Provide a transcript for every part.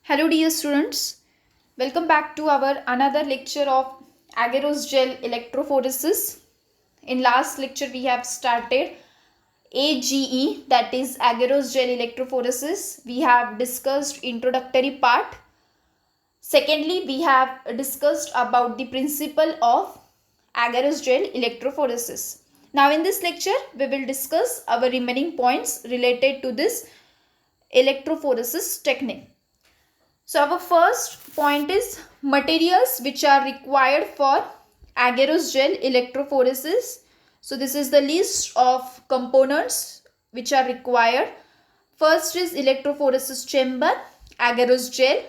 Hello dear students, welcome back to our another lecture of agarose gel electrophoresis. In last lecture we have started AGE, that is agarose gel electrophoresis. We have discussed introductory part. Secondly, we have discussed about the principle of agarose gel electrophoresis. Now in this lecture we will discuss our remaining points related to this electrophoresis technique. So our first point is materials which are required for agarose gel electrophoresis. So this is the list of components which are required. First is electrophoresis chamber, agarose gel,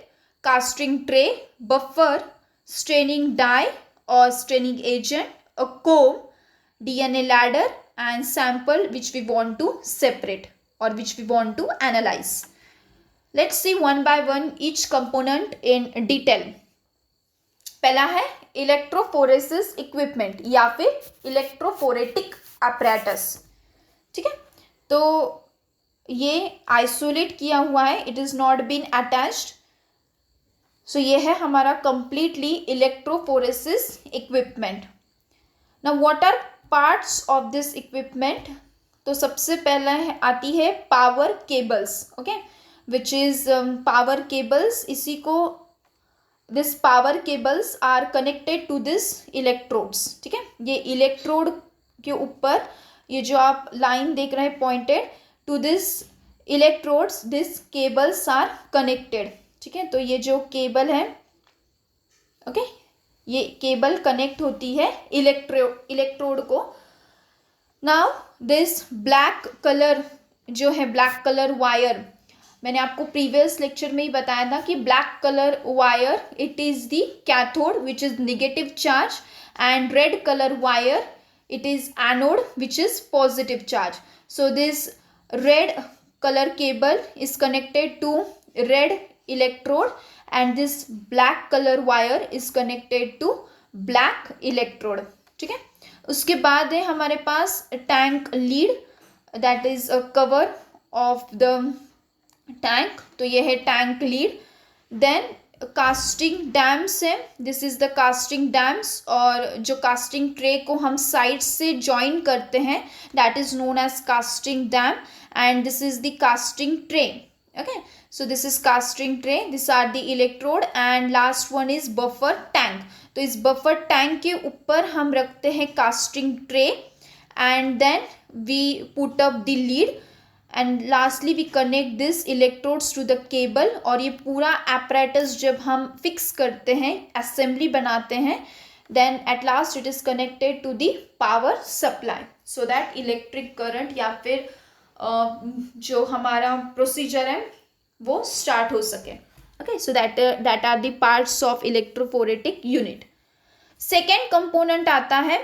casting tray, buffer, staining dye or staining agent, a comb, DNA ladder and sample which we want to separate or which we want to analyze. Let's see one by one each component in detail. पहला है electrophoresis equipment या फिर electrophoretic apparatus. ठीक है, तो ये isolate किया हुआ है, it is not been attached. So ये है हमारा completely electrophoresis equipment. Now what are parts of this equipment? तो सबसे पहला आती है power cables. Okay, which is power cables. इसी को this power cables are connected to this electrodes. ठीक है, ये इलेक्ट्रोड के ऊपर ये जो आप लाइन देख रहे हैं pointed to this electrodes, this cables are connected. ठीक है, तो ये जो केबल है, ओके, ये केबल कनेक्ट होती है इलेक्ट्रोड को. नाउ दिस ब्लैक कलर जो है, ब्लैक कलर वायर, मैंने आपको प्रीवियस लेक्चर में ही बताया था कि black colour wire it is the cathode which is negative charge and red colour wire it is anode which is positive charge. So this red colour cable is connected to red electrode and this black colour wire is connected to black electrode. ठीक है, उसके बाद है हमारे पास tank lid, that is a cover of the tank. तो ये है tank lid. Then casting dams है, this is the casting dams, और जो कास्टिंग ट्रे को हम साइड से ज्वाइन करते हैं that is known as casting dam and this is the casting tray. Okay, so this is casting tray, this are the electrode and last one is buffer tank. तो इस buffer tank के ऊपर हम रखते हैं casting tray and then we put up the lid and lastly we connect this electrodes to the cable. और ये पूरा apparatus जब हम फिक्स करते हैं, असेंबली बनाते हैं, then at last it is connected to the power supply so that electric current या फिर जो हमारा प्रोसीजर है वो स्टार्ट हो सके. Okay, so that are the parts of electrophoretic unit. Second component आता है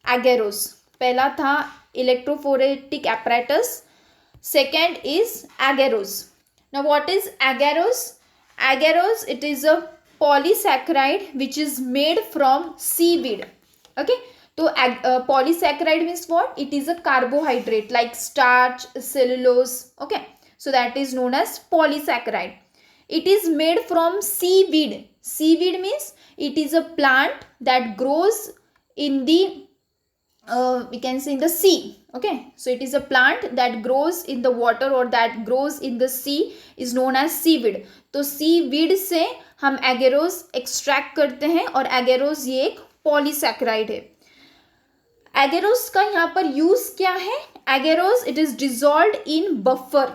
एगेरोस. पहला था electrophoretic apparatus, second is agarose. Now what is agarose? Agarose, it is a polysaccharide which is made from seaweed. Okay, so polysaccharide means what? It is a carbohydrate like starch, cellulose. Okay, so that is known as polysaccharide. It is made from seaweed. Seaweed means it is a plant that grows in the we can say in the sea. Okay, so it is a plant that grows in the water or that grows in the sea is known as seaweed. तो seaweed से हम agarose extract करते हैं और agarose ये एक polysaccharide है. agarose का यहाँ पर यूज क्या है? agarose it is dissolved in buffer.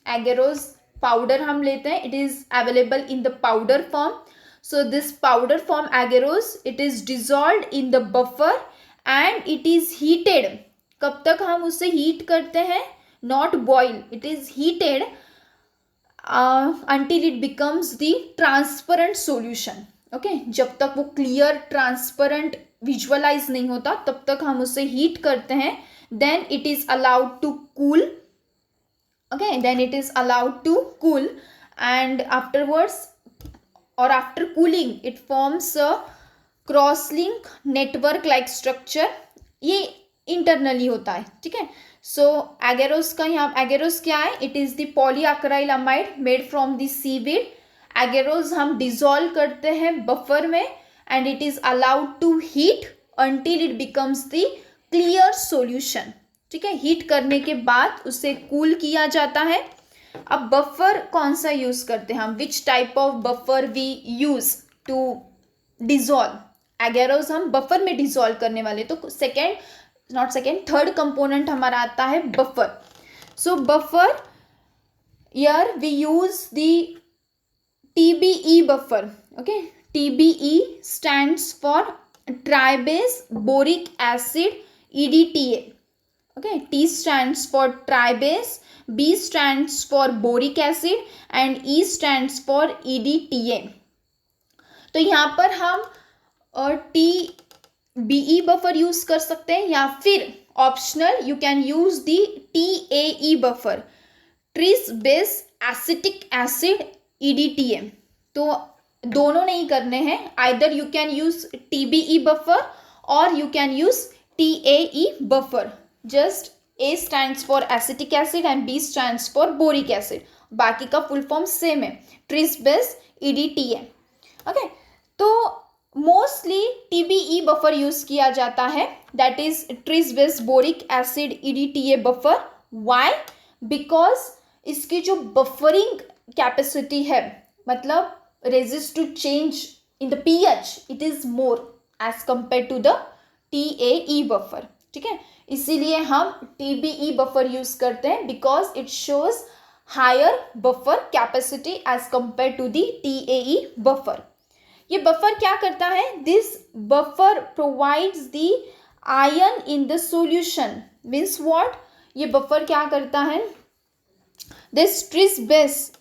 agarose powder हम लेते हैं, it is available in the powder form. So this powder form agarose it is dissolved in the buffer and it is heated. कब तक हम उसे heat करते हैं? Not boil, it is heated until it becomes the transparent solution. Okay, जब तक वो clear transparent visualise नहीं होता तब तक हम उसे हीट करते हैं. Then it is allowed to cool. Okay, then it is allowed to cool and afterwards और after cooling it forms a cross link network like structure. ये इंटरनली होता है. ठीक है, सो एगेरोस का यहाँ एगेरोस क्या है? It is the polyacrylamide made from the seaweed agarose हम डिसॉल्व करते हैं बफर में and it is allowed to heat until it becomes the clear solution. ठीक है, हीट करने के बाद उसे कूल किया जाता है. अब बफर कौन सा यूज करते हैं हम, which type of buffer we use to dissolve agarose, हम बफर में डिसॉल्व करने वाले. तो थर्ड कंपोनेंट हमारा आता है buffer. So buffer, here we use the TBE buffer. Okay, TBE stands for tribase boric acid EDTA. Okay, T stands for tribase, B stands for boric acid and E stands for EDTA. तो यहाँ पर हम TBE buffer use कर सकते हैं या फिर optional you can use the TAE buffer, tris base acetic acid EDTA. तो दोनों नहीं करने हैं, either you can use TBE buffer और you can use TAE buffer. Just A stands for acetic acid and B stands for boric acid. बाकी का full form same है, tris base EDTA. Okay, तो मोस्टली TBE बफर यूज किया जाता है, that is tris base boric acid EDTA buffer. Why? Because इसकी जो buffering capacity है, मतलब resist to change in the pH, it is more as compare to the TAE buffer. ठीक है, इसीलिए हम TBE बफर यूज करते हैं because it shows higher buffer capacity as compare to the TAE buffer. ये buffer क्या करता है? This buffer provides the ion in the solution. Means what? ये बफर क्या करता है? This tris base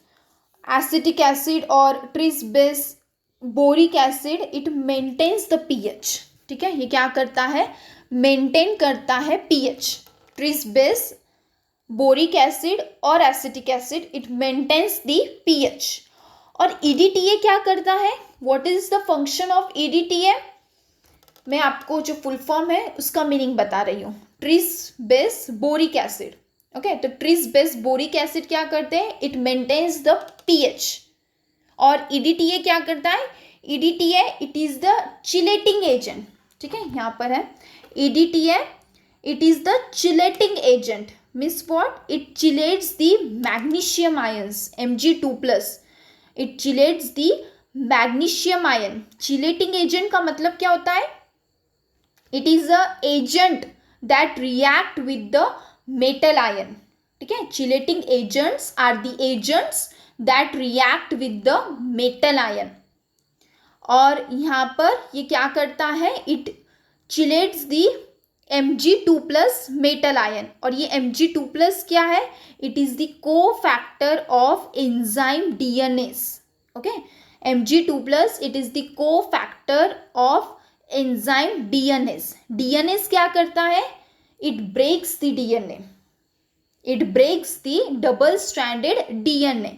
acetic acid और tris base boric acid, it maintains the pH. ठीक है, ये क्या करता है? मेंटेन करता है pH. Tris base boric acid और acetic acid, it maintains the pH. और EDTA क्या करता है? What is the function of EDTA? मैं आपको जो फुल फॉर्म है उसका मीनिंग बता रही हूँ. Tris base boric acid. Okay, तो ट्रिस बेस बोरिक एसिड क्या करते हैं? It maintains the pH. और EDTA क्या करता है? EDTA it is the chelating agent. ठीक है, यहाँ पर है EDTA, it is the chelating agent. Means what? It chelates the magnesium ions Mg2+. It chelates the magnesium ion. Chelating agent का मतलब क्या होता है? It is a agent that react with the metal ion. ठीक है, chelating agents are the agents that react with the metal ion. और यहाँ पर ये क्या करता है? It chelates the Mg2+ metal ion. और ये Mg2+ क्या है? It is the cofactor of enzyme DNase. Okay, Mg2+, it is the cofactor of enzyme DNase. DNase क्या करता है? It breaks the DNA. It breaks the double-stranded DNA.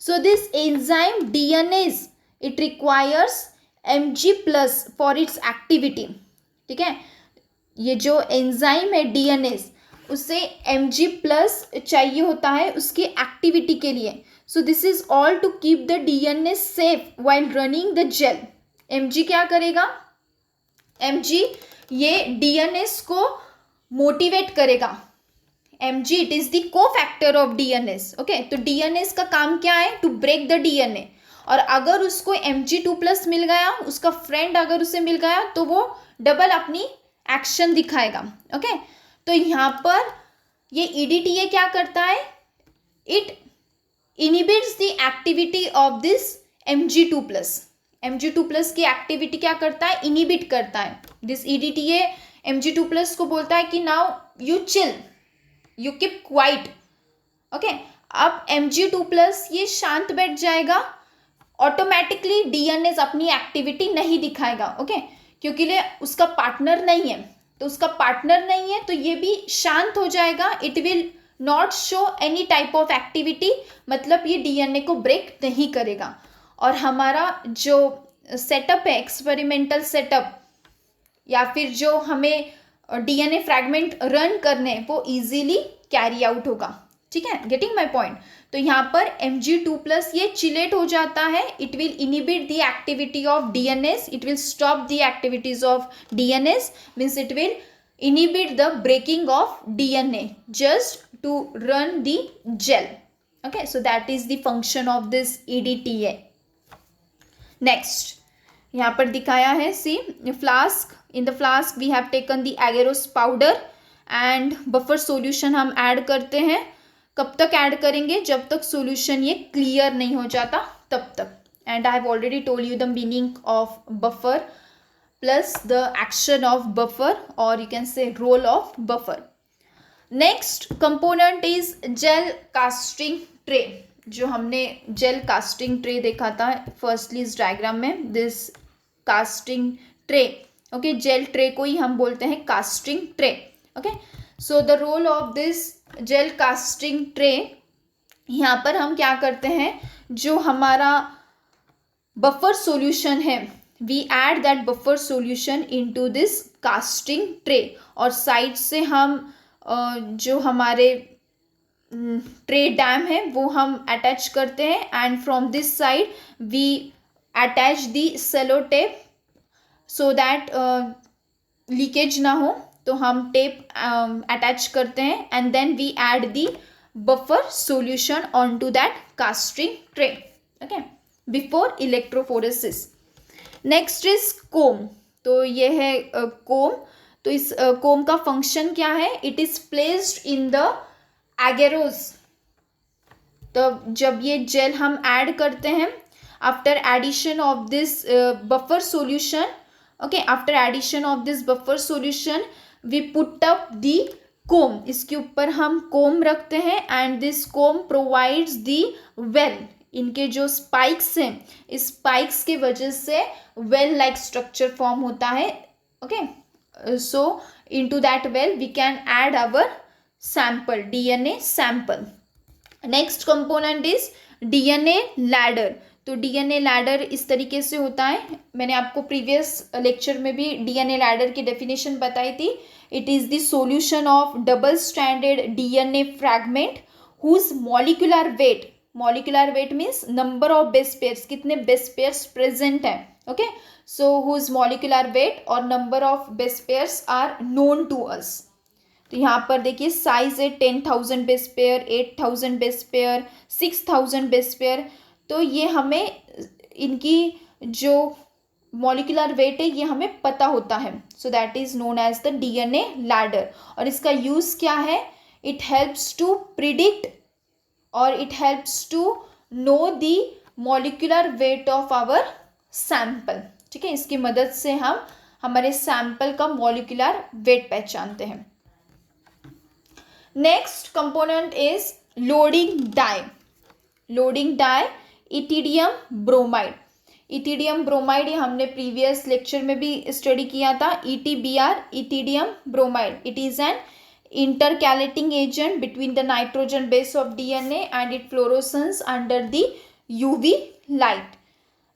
So this enzyme DNase, it requires Mg+ for its activity. ठीक है, ये जो enzyme है DNase, उसे Mg+ चाहिए होता है उसकी एक्टिविटी के लिए. So this is all to keep the DNA safe while running the gel. Mg क्या करेगा? Mg ये DNase को मोटिवेट करेगा. Mg it is the cofactor of DNase. Okay, तो DNase का काम क्या है? To break the DNA. और अगर उसको Mg2+ मिल गया, उसका फ्रेंड अगर उसे मिल गया, तो वो डबल अपनी एक्शन दिखाएगा. ओके, तो यहाँ पर ये EDTA क्या करता है? It inhibits the activity of this Mg2+. Mg2+ की एक्टिविटी क्या करता है? इनिबिट करता है. दिस EDTA Mg2+ को बोलता है कि now you chill, you keep quiet. Okay, अब Mg2+ ये शांत बैठ जाएगा, ऑटोमेटिकली DNase अपनी एक्टिविटी नहीं दिखाएगा. ओके, क्योंकि ये उसका पार्टनर नहीं है, तो उसका पार्टनर नहीं है तो ये भी शांत हो जाएगा. It will not show any type of activity, मतलब ये DNA को ब्रेक नहीं करेगा. और हमारा जो सेटअप है, एक्सपेरिमेंटल सेटअप, या फिर जो हमें DNA फ्रैगमेंट रन करने, वो इजीली कैरी आउट होगा. ठीक है, गेटिंग माई पॉइंट. तो यहाँ पर Mg2+ ये चिलेट हो जाता है. It will inhibit the activity of DNase. It will stop the activities of DNase. Means it will inhibit the breaking of DNA just to run the gel. Okay, so that is the function of this EDTA. Next, यहाँ पर दिखाया है, see flask. In the flask we have taken the agarose powder and buffer solution हम add करते हैं. कब तक add करेंगे? जब तक solution ये clear नहीं हो जाता तब तक. And I have already told you the meaning of buffer plus the action of buffer, or you can say role of buffer. Next component is gel casting tray. जो हमने gel casting tray देखा था firstly इस diagram में, this casting tray. Okay, gel tray को ही हम बोलते हैं casting tray. Okay, so the role of this gel casting tray, यहाँ पर हम क्या करते हैं, जो हमारा buffer solution है, we add that buffer solution into this casting tray, और साइड से हम जो हमारे ट्रे डैम है वो हम अटैच करते हैं. And from this side we attach the cello tape so that leakage ना हो, तो हम टेप अटैच करते हैं. And then we add the buffer solution on to that casting tray. Okay, before electrophoresis. Next is comb. तो ये है कोम. तो इस कोम का फंक्शन क्या है? It is placed in the agarose. तो जब ये जेल हम ऐड करते हैं, after addition of this buffer solution, okay, after addition of this buffer solution we put up the comb. इसके ऊपर हम कोम रखते हैं and this comb provides the well. इनके जो स्पाइक्स हैं, इस स्पाइक्स के वजह से वेल लाइक स्ट्रक्चर फॉर्म होता है. Okay, so into that well we can add our sample, DNA sample. Next component is DNA ladder. तो DNA लैडर इस तरीके से होता है. मैंने आपको प्रीवियस लेक्चर में भी DNA लैडर की डेफिनेशन बताई थी. It is the solution of double stranded DNA fragment whose molecular weight. Molecular weight means number of base pairs, कितने बेस पेयर्स प्रेजेंट हैं. Okay, so whose molecular weight और number of base pairs are known to us. तो यहाँ पर देखिए size है 10,000 base pair, 8,000 base pair, 6,000 base pair. तो ये हमें इनकी जो मॉलिक्यूलर वेट है ये हमें पता होता है. So that is known as the DNA ladder. और इसका यूज क्या है? इट हेल्प्स टू प्रिडिक्ट और it helps to know the molecular weight of our sample. ठीक है, इसकी मदद से हम हमारे सैंपल का मॉलिक्यूलर वेट पहचानते हैं. Next component is loading dye. Loading dye ethidium bromide. Ethidium bromide ये हमने प्रीवियस लेक्चर में भी स्टडी किया था. ETBr, ethidium bromide. It is an intercalating agent between the nitrogen base of DNA and it fluoresces under the UV light.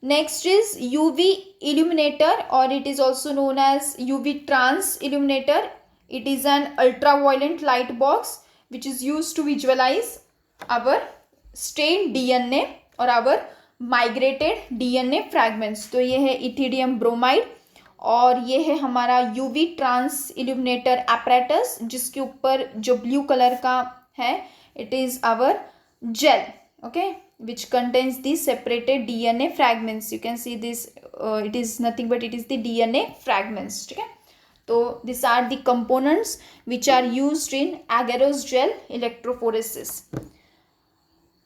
Next is UV illuminator, or it is also known as UV trans illuminator. It is an ultraviolet light box which is used to visualize our stained DNA or our migrated DNA fragments. तो ये है ethidium bromide और ये है हमारा UV trans illuminator apparatus, जिसके ऊपर जो ब्लू कलर का है it is our gel. Okay, which contains the separated DNA fragments. You can see this, it is nothing but it is the DNA fragments. ठीक है, तो these are the components which are used in agarose gel electrophoresis.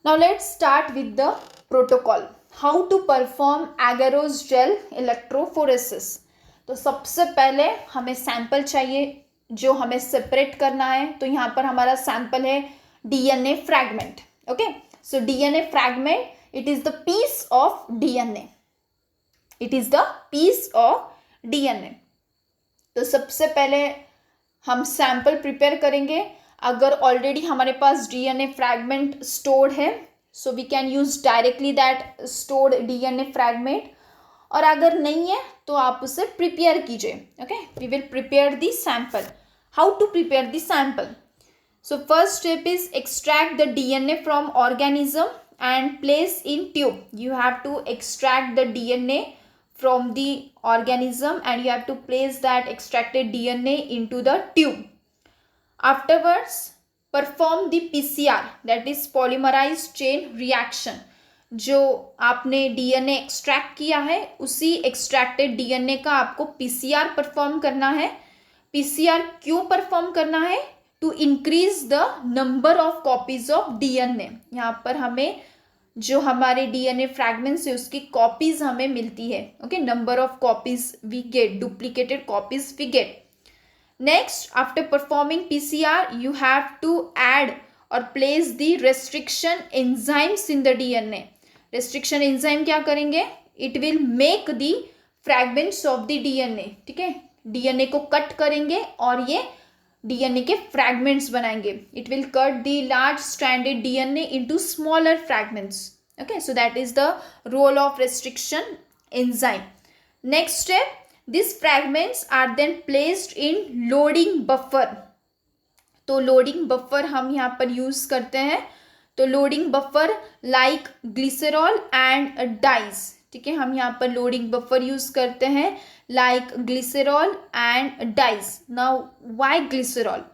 Now let's start with the protocol. How to perform agarose gel electrophoresis. तो सबसे पहले हमें sample चाहिए जो हमें सेपरेट करना है. तो यहाँ पर हमारा सैंपल है DNA fragment. Okay, so DNA fragment, it is the piece of DNA. It is the piece of DNA. तो सबसे पहले हम सैंपल प्रिपेयर करेंगे. अगर ऑलरेडी हमारे पास DNA फ्रैगमेंट स्टोर्ड है, so we can use directly that stored DNA fragment. और अगर नहीं है तो आप उसे प्रिपेयर कीजिए. Okay, we will prepare the sample. How to prepare the sample? So first step is extract the DNA from organism and place in tube. You have to extract the DNA from the organism and you have to place that extracted DNA into the tube. Afterwards, perform the PCR, that is polymerized chain reaction. जो आपने DNA extract किया है उसी extracted DNA का आपको PCR perform करना है. PCR क्यों परफॉर्म करना है? To increase the number of copies of DNA. यहाँ पर हमें जो हमारे डीएनए फ्रैगमेंट्स है उसकी कॉपीज हमें मिलती है. Okay, number of copies we get, duplicated copies we get. Next, after performing PCR, you have to add or place the restriction enzymes in the DNA. Restriction enzyme क्या करेंगे? It will make the fragments of the DNA. ठीक है, DNA को cut करेंगे और ये DNA के fragments बनाएंगे. It will cut the large stranded DNA into smaller fragments. Okay, so that is the role of restriction enzyme. Next step, these fragments are then placed in loading buffer. तो loading buffer हम यहाँ पर use करते हैं. तो loading buffer like glycerol and dyes. ठीक है, हम यहाँ पर loading buffer यूज करते हैं like glycerol and dyes. Now why glycerol?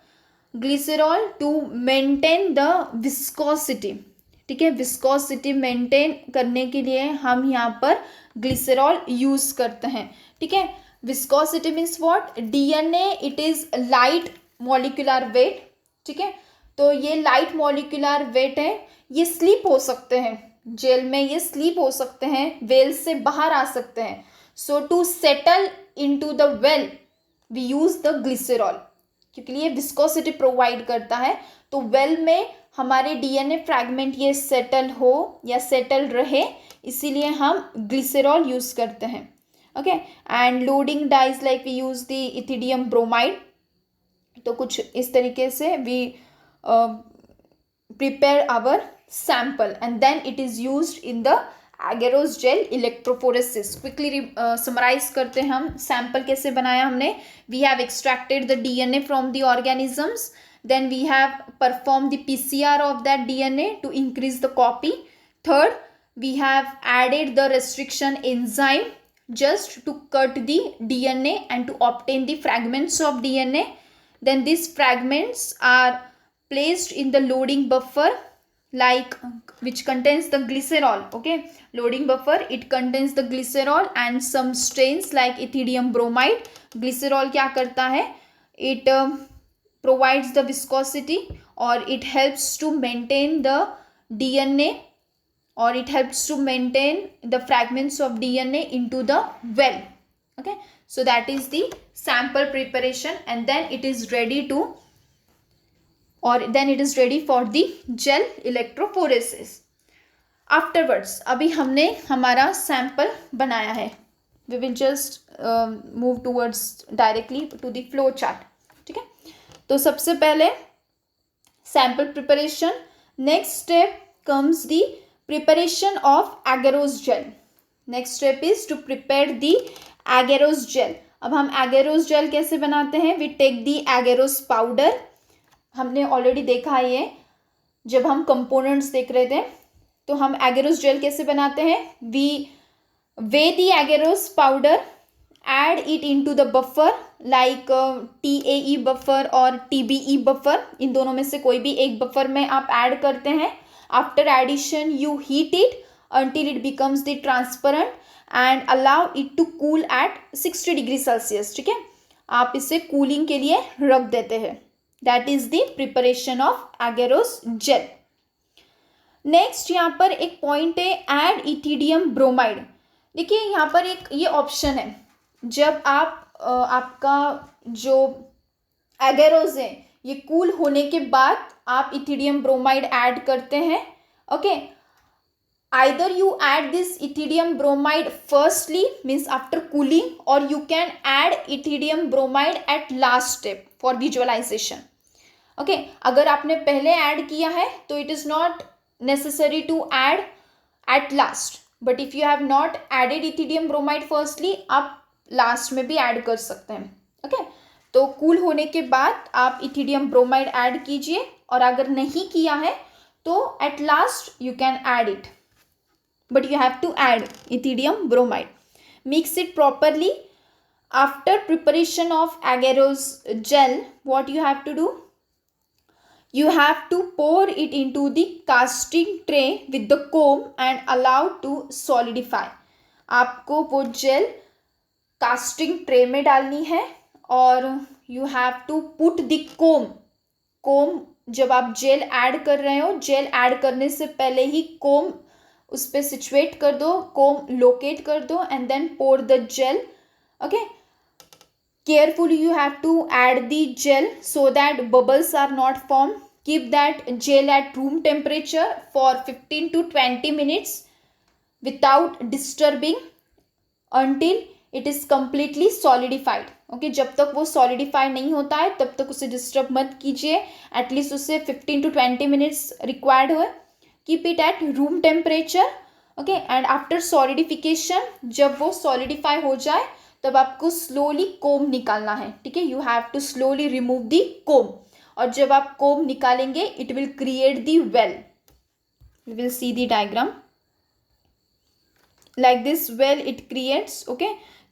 Glycerol to maintain the viscosity. ठीक है, विस्कोसिटी मेंटेन करने के लिए हम यहाँ पर ग्लिसरॉल यूज करते हैं. ठीक है, viscosity means what? DNA it is light molecular weight. ठीक है, तो ये लाइट मॉलिक्यूलर वेट है, ये स्लीप हो सकते हैं जेल में, ये स्लीप हो सकते हैं, वेल से बाहर आ सकते हैं. So to settle into the well we use the glycerol, क्योंकि ये विस्कोसिटी प्रोवाइड करता है. तो वेल में हमारे डीएनए फ्रैगमेंट ये सेटल हो या सेटल रहे, इसीलिए हम ग्लिसरॉल यूज करते हैं. Okay, and loading dyes like we use the ethidium bromide. तो कुछ इस तरीके से we prepare our sample and then it is used in the agarose gel electrophoresis. Quickly summarise करते हैं हम सैंपल कैसे बनाया हमने. We have extracted the DNA from the organisms. Then we have performed the PCR of that DNA to increase the copy. Third, we have added the restriction enzyme just to cut the DNA and to obtain the fragments of DNA. Then these fragments are placed in the loading buffer like which contains the glycerol. Okay, loading buffer, it contains the glycerol and some strains like ethidium bromide. Glycerol क्या करता है? It provides the viscosity or it helps to maintain the DNA or it helps to maintain the fragments of DNA into the well. Okay, so that is the sample preparation and then it is ready to or then it is ready for the gel electrophoresis. Afterwards, अभी हमने हमारा sample बनाया है. We will just move towards directly to the flow chart. ठीक है, तो सबसे पहले sample preparation. Next step comes the preparation of agarose gel. Next step is to prepare the agarose gel. अब हम एगेरोस जेल कैसे बनाते हैं? We take the agarose powder. हमने ऑलरेडी देखा है ये जब हम कंपोनेंट्स देख रहे थे. तो हम एगेरोस जेल कैसे बनाते हैं? We weigh the agarose powder, add it into the buffer like TAE buffer और TBE buffer. इन दोनों में से कोई भी एक बफर में आप ऐड करते हैं. After addition you heat it until it becomes the transparent and allow it to cool at 60 degree Celsius. ठीक है, आप इसे कूलिंग के लिए रख देते हैं. That is the preparation of agarose gel. Next यहाँ पर एक पॉइंट है, ऐड इथिडियम ब्रोमाइड. देखिए यहाँ पर एक ये ऑप्शन है, जब आप आपका जो एगेरोस है ये कूल होने के बाद आप इथिडियम ब्रोमाइड ऐड करते हैं. Okay, either you add this ethidium bromide firstly means after cooling or you can add ethidium bromide at last step for visualization. Okay, अगर आपने पहले ऐड किया है तो it is not necessary to add at last, but if you have not added ethidium bromide firstly आप last में भी add कर सकते हैं. ओके, तो कूल होने के बाद आप इथिडियम ब्रोमाइड ऐड कीजिए और अगर नहीं किया है तो at last you can add it, but you have to add ethidium bromide. Mix it properly. After preparation of agarose gel, what you have to do? You have to pour it into the casting tray with the comb and allow to solidify. आपको वो jail casting tray में डालनी है और you have to put the comb जब आप jail add कर रहे हो, जेल ऐड करने से पहले ही कोम उस पर सिचुएट कर दो, कोम लोकेट कर दो and then pour the gel. Okay, carefully you have to add the gel so that bubbles are not formed. Keep that gel at room temperature for 15 to 20 minutes without disturbing until it is completely solidified. Okay, जब तक वो solidify नहीं होता है तब तक उसे disturb मत कीजिए. At least उसे 15 to 20 minutes required हो. Keep it at room temperature. Okay, and after solidification, जब वो solidify हो जाए तब आपको स्लोली कोम निकालना है. ठीक है, you have to slowly remove the comb. और जब आप कोम निकालेंगे it will create the well. We will see the diagram like this. Well it creates. Okay,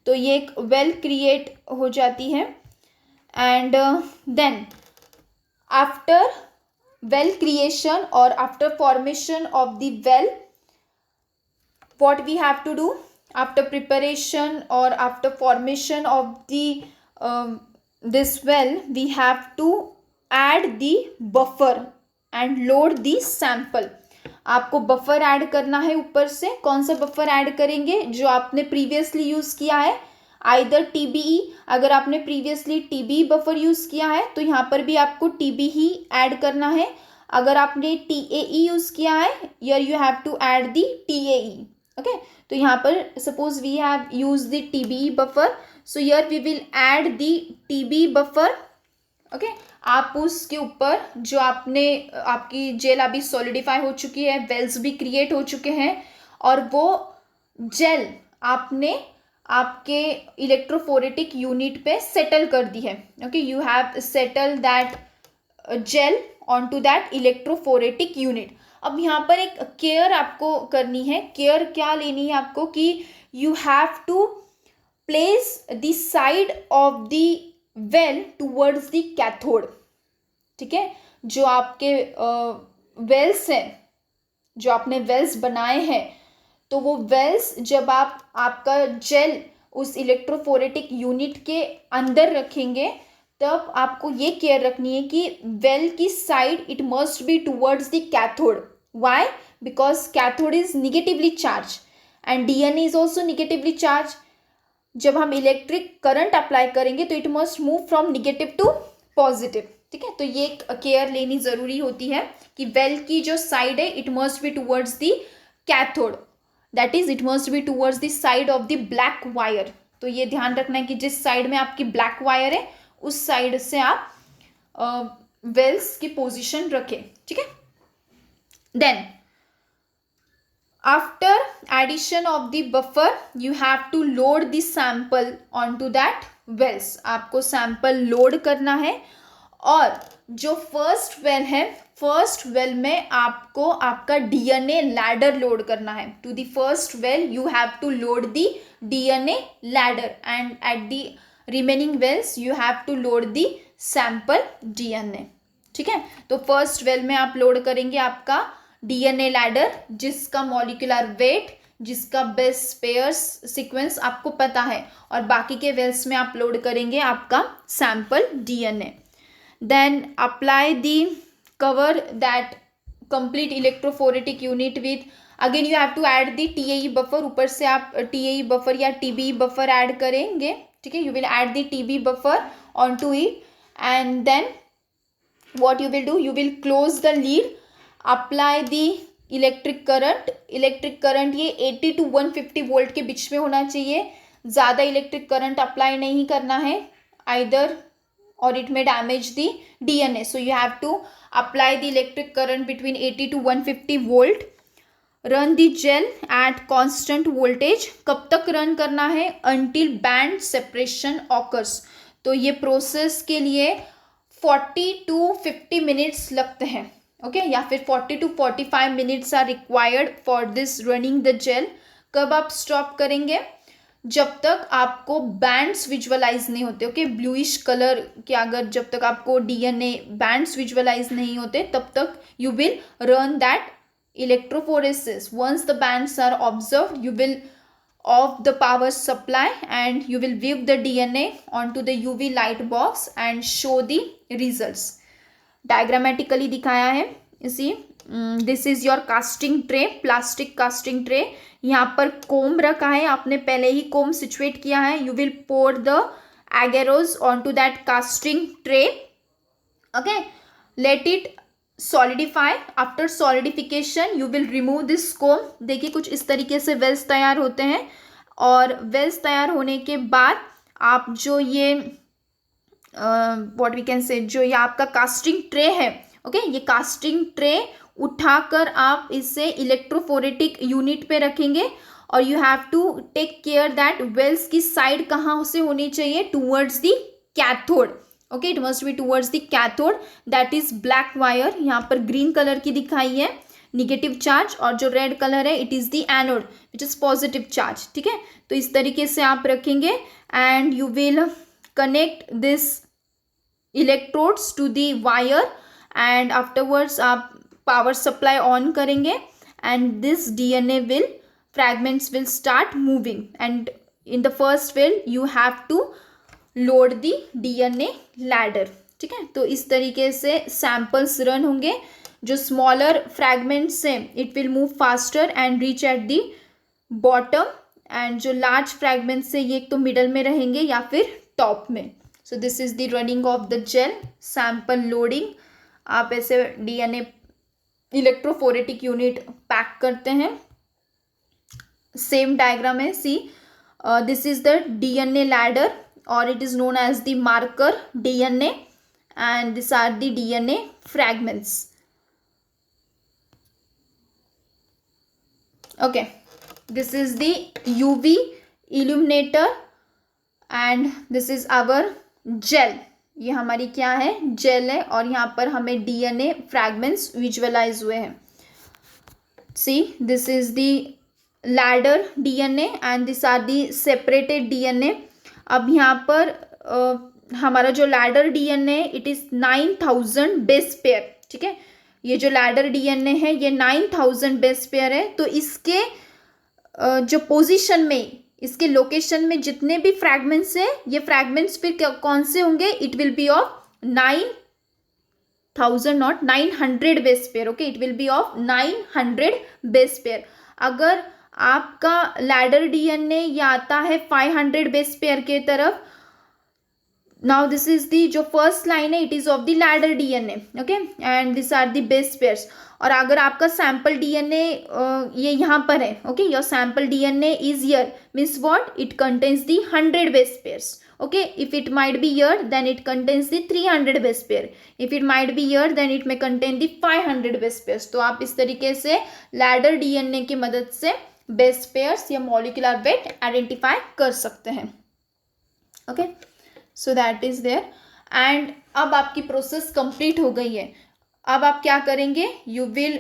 तो ये एक वेल क्रिएट हो जाती है. And then after well creation और after formation of the well, what we have to do? After preparation or after formation of the this well, we have to add the buffer and load the sample. आपको buffer add करना है ऊपर से. कौन सा buffer add करेंगे? जो आपने प्रीवियसली यूज़ किया है, आइदर TBE. अगर आपने प्रीवियसली TBE बफर यूज़ किया है तो यहाँ पर भी आपको TBE ही ऐड करना है. अगर आपने TAE यूज़ किया है, here you have to add the TAE. Okay, तो यहाँ पर suppose we have use the TBE buffer, so here we will add the TBE buffer. Okay, आप उसके ऊपर जो आपकी जेल अभी सॉलिडिफाई हो चुकी है, वेल्स भी क्रिएट हो चुके हैं और वो जेल आपने आपके इलेक्ट्रोफोरेटिक यूनिट पे सेटल कर दी है. Okay, you have settle that gel on to that electrophoretic unit. अब यहाँ पर एक केयर आपको करनी है. केयर क्या लेनी है आपको कि you have to place the side of the well towards the cathode. ठीक है, जो आपके वेल्स हैं, जो आपने वेल्स बनाए हैं, तो वो वेल्स जब आपका जेल उस इलेक्ट्रोफोरेटिक यूनिट के अंदर रखेंगे तब आपको ये केयर रखनी है कि वेल की side it must be towards the cathode. Why? Because cathode is negatively charged and DNA is also negatively charged. जब हम इलेक्ट्रिक करंट अप्लाई करेंगे तो it must move from negative to positive. ठीक है, तो ये केयर लेनी ज़रूरी होती है कि वेल की जो साइड है it must be towards the cathode, that is it must be towards the side of the black wire. तो ये ध्यान रखना है कि जिस साइड में आपकी ब्लैक वायर है उस साइड से आप वेल्स की पोजिशन रखें. ठीक है, then after addition of the buffer you have to load the sample onto that wells. आपको सैंपल लोड करना है और जो फर्स्ट वेल है, फर्स्ट वेल में आपको आपका DNA लैडर लोड करना है. To the first well you have to load the DNA ladder and at the remaining wells you have to load the sample DNA. ठीक है, तो फर्स्ट वेल में आप लोड करेंगे आपका DNA लैडर जिसका मॉलिक्यूलर वेट, जिसका बेस पेयर्स सीक्वेंस आपको पता है, और बाकी के वेल्स में आप लोड करेंगे आपका sample DNA. Then apply the cover that complete electrophoretic unit with, again you have to add the TAE buffer. ऊपर से आप TAE बफर या TBE बफर ऐड करेंगे. ठीक है, you will add the TBE buffer on to it and then what you will do, you will close the lid, apply the electric current ये 80 to 150 volt के बीच में होना चाहिए. ज़्यादा इलेक्ट्रिक करंट अप्लाई नहीं करना है either or it may damage the DNA. So you have to apply the electric current between 80 to 150 volt. Run the gel at constant voltage. कब तक रन करना है? Until band separation occurs. तो ये process के लिए 40 to 50 मिनट्स लगते हैं, ओके या फिर 40 to 45 minutes are required for this running the gel. कब आप स्टॉप करेंगे? जब तक आपको बैंड्स विजुअलाइज नहीं होते, ओके ब्लूइश कलर के अगर जब तक आपको डीएनए बैंड्स विजुअलाइज नहीं होते तब तक you will run that electrophoresis. Once the bands are observed, you will off the power supply and you will view the DNA onto the UV light box and show the results. Diagrammatically दिखाया है इसी। This is your casting tray, plastic casting tray. यहाँ पर कोम रखा है, आपने पहले ही कोम situate किया है। You will pour the agarose on to that casting tray, okay let it solidify. After solidification you will remove this comb. देखिए कुछ इस तरीके से वेल्स तैयार होते हैं और वेल्स तैयार होने के बाद आप जो ये व्हाट वी कैन से जो ये आपका कास्टिंग ट्रे है, ओके ये कास्टिंग ट्रे उठाकर आप इसे इलेक्ट्रोफोरेटिक यूनिट पे रखेंगे और you have to take care that wells की साइड कहाँ से होनी चाहिए, towards the cathode, okay it must be towards the cathode, that is black wire. यहाँ पर ग्रीन कलर की दिखाई है निगेटिव चार्ज और जो रेड कलर है it is the anode which is positive charge, ठीक है। तो इस तरीके से आप रखेंगे and you will connect this electrodes to the wire and afterwards आप पावर सप्लाई ऑन करेंगे and this DNA will fragments will start moving and in the first well you have to load the DNA ladder, ठीक है। तो इस तरीके से samples run होंगे। जो स्मॉलर फ्रैगमेंट्स हैं it will move faster and reach at the bottom and जो लार्ज फ्रैगमेंट्स है ये तो मिडल में रहेंगे या फिर टॉप में। So this is the running of the gel sample loading. आप ऐसे डीएनए इलेक्ट्रोफोरेटिक यूनिट पैक करते हैं। सेम डायग्राम है, see this is the DNA ladder or it is known as the marker DNA and these are the DNA fragments, okay this is the UV illuminator and this is our gel। ये हमारी क्या है, jail है और यहाँ पर हमें DNA fragments visualise हुए हैं। see this is the ladder DNA and these are the separated DNA। अब यहाँ पर हमारा जो ladder DNA it is 9000 base pair, ठीक है। ये जो लैडर डीएनए है ये 9000 बेस पेयर है। तो इसके जो पोजीशन में, इसके लोकेशन में जितने भी फ्रैगमेंट्स है ये फ्रैगमेंट्स फिर कौन से होंगे, it will be of 9000 not 900 base pair, okay it will be of 900 base pair. अगर आपका लैडर डीएनए ये आता है 500 बेस पेयर के तरफ, नाउ दिस इज दी जो फर्स्ट लाइन है it is of the ladder DNA, okay and this are the base pairs. और अगर आपका सैंपल डीएनए ये यहाँ पर है, okay your sample DNA is here means what, it contains the 100 base pairs, okay if it might be here then it contains the 300 base pair, if it might be here then it may contain the 500 base pairs। तो आप इस तरीके से ladder DNA की मदद से base pairs या molecular weight identify कर सकते हैं, okay so that is there. And अब आपकी प्रोसेस कंप्लीट हो गई है। अब आप क्या करेंगे, you will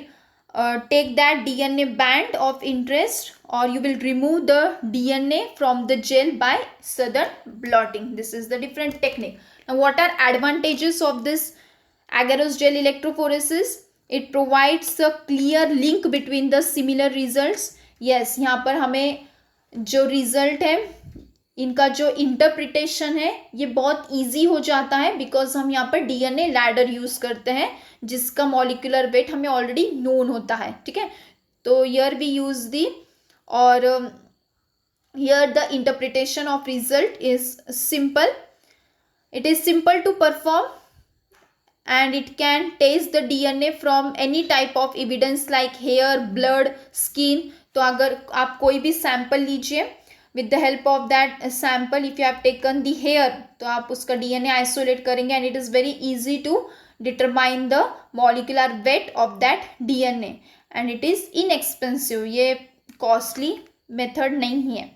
take that DNA band of interest or you will remove the DNA from the gel by southern blotting. This is the different technique. Now what are advantages of this agarose gel electrophoresis? It provides a clear link between the similar results. Yes, यहाँ पर हमें जो result है इनका जो interpretation है ये बहुत इजी हो जाता है बिकॉज हम यहाँ पर डीएनए लैडर यूज करते हैं जिसका मॉलिक्यूलर वेट हमें ऑलरेडी नोन होता है, ठीक है। तो हियर वी यूज दी और here the interpretation of result is simple, it is simple to perform and it can test the DNA from any type of evidence like hair, blood, skin। तो अगर आप कोई भी sample लीजिए with the help of that sample, if you have taken the hair तो आप उसका DNA isolate करेंगे and it is very easy to determine the molecular weight of that DNA and it is inexpensive, ये costly method नहीं है।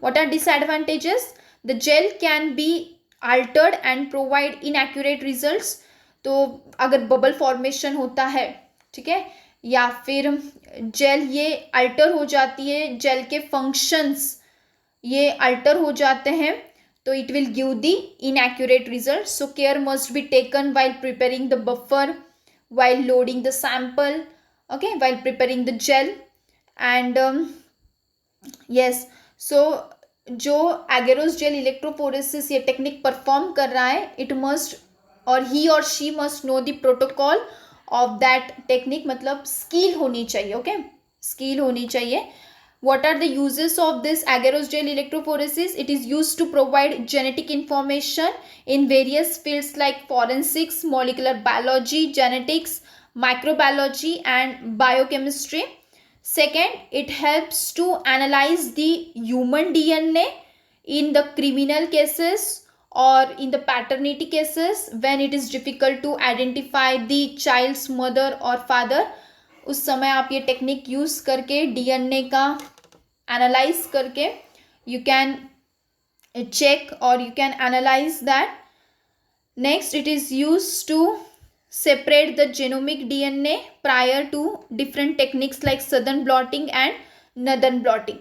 What are disadvantages? The gel can be altered and provide inaccurate results। तो अगर bubble formation होता है, ठीक है, या फिर जेल ये अल्टर हो जाती है, जेल के फंक्शंस ये अल्टर हो जाते हैं, तो it will give the inaccurate result. So care must be taken while preparing the buffer, while loading the sample, okay, while preparing the gel. And yes, so जो एगेरोस जेल इलेक्ट्रोफोरेसिस ये technique perform कर रहा है, it must और ही और she must know the protocol of that technique, मतलब skill होनी चाहिए. ओके, स्किल होनी चाहिए. What are the uses of this agarose gel electrophoresis? It is used to provide genetic information in various fields like forensics, molecular biology, genetics, microbiology, and biochemistry. Second, it helps to analyze the human DNA in the criminal cases or in the paternity cases when it is difficult to identify the child's mother or father. उस समय आप ये technique use करके DNA का analyse करके you can check or you can analyze that. Next, it is used to separate the genomic DNA prior to different techniques like southern blotting and northern blotting.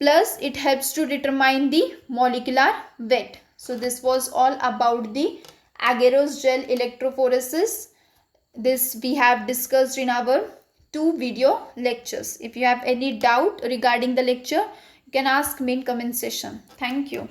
Plus, it helps to determine the molecular weight. So this was all about the agarose gel electrophoresis. This we have discussed in our 2 video lectures. If you have any doubt regarding the lecture, you can ask me in comment section. Thank you.